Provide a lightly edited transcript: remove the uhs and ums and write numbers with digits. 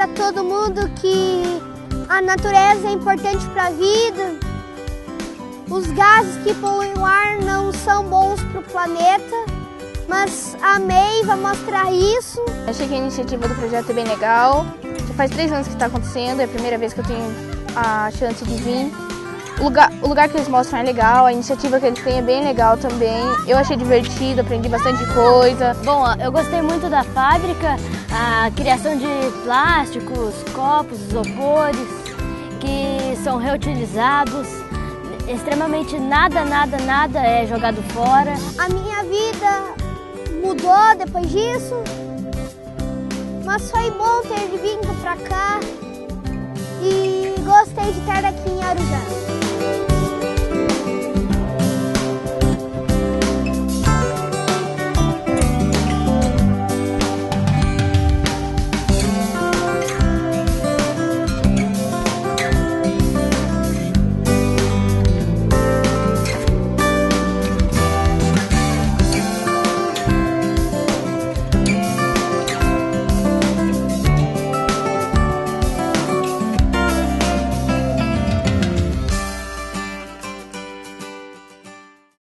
para todo mundo que a natureza é importante para a vida. Os gases que poluem o ar não são bons para o planeta, mas a MEI vai mostrar isso. Achei que a iniciativa do projeto é bem legal. Já faz 3 anos que está acontecendo, é a primeira vez que eu tenho a chance de vir. O lugar que eles mostram é legal, a iniciativa que eles têm é bem legal também. Eu achei divertido, aprendi bastante coisa. Bom, eu gostei muito da fábrica, a criação de plásticos, copos, isopores, que são reutilizados. Extremamente nada é jogado fora. A minha vida mudou depois disso, mas foi bom ter vindo pra cá e gostei de estar aqui em Arujá.